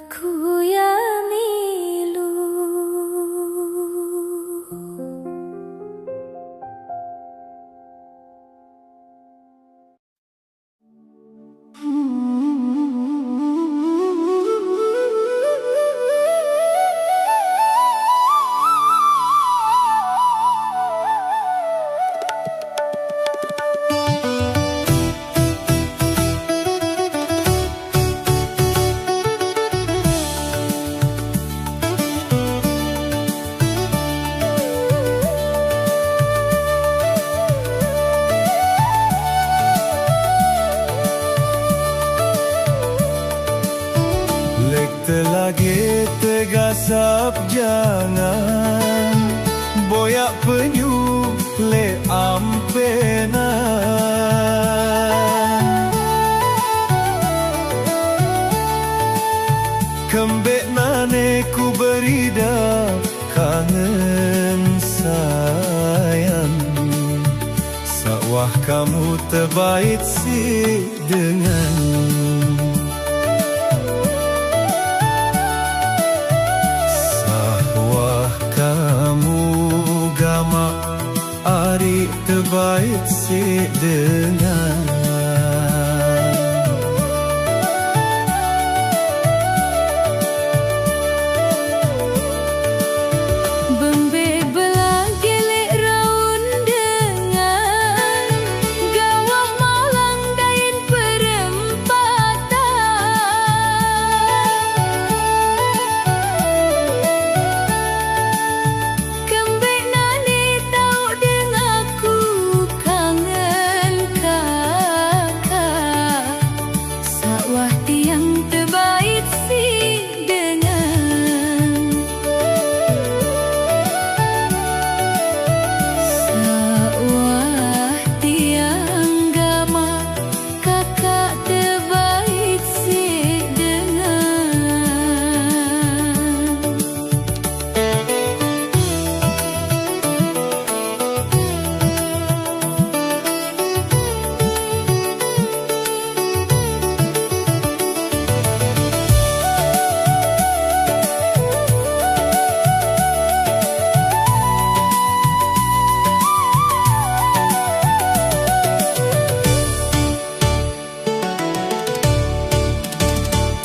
Aku yang ngilu. Telagi tegasap jangan boyak penyu le ampena kembek nane ku berida kangen sayang sawah kamu terbaik si dengan hari terbaik si dengan Bembe belang gelek raun dengan gawang malang dain perempatan kembek nane tau dengaku kangen kakak sawah tiang terbaik si dengan sawah tiang gama kakak terbaik si dengan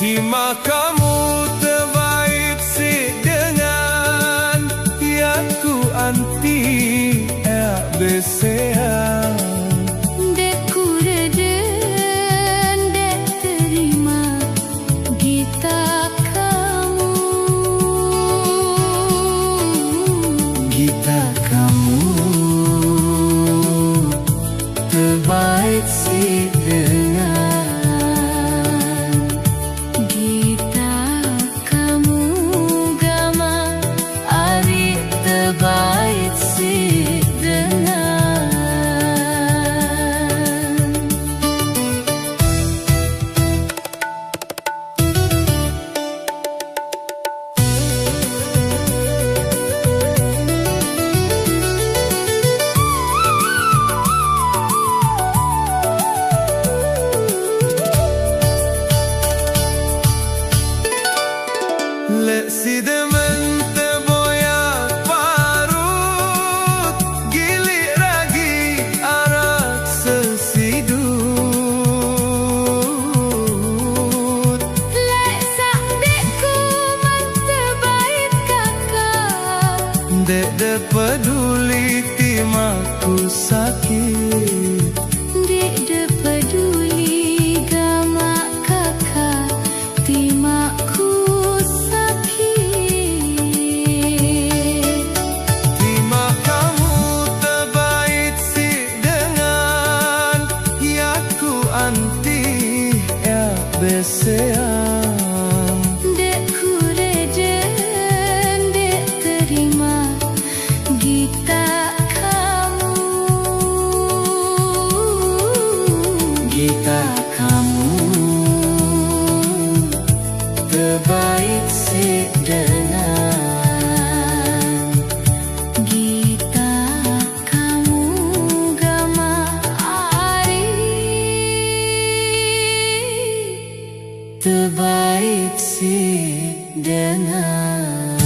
Hima kamu terbaik si dengan ya ku anti ya beseang dek ku reden dek terima gita kamu terbaik si dengan gita kamu gama ari terbaik si dengan Lek si demen terboyak parut gilik ragi arak sesidut lek sak dekku man terbaik kakak dek de peduli timaku sakit dek de peduli gama kakak timakku Terima kamu terbaik si dengan ya ku anti ya beseang dek ku reden dek terima gita kamu terbaik si dengan gita kamu gama ari terbaik si dengan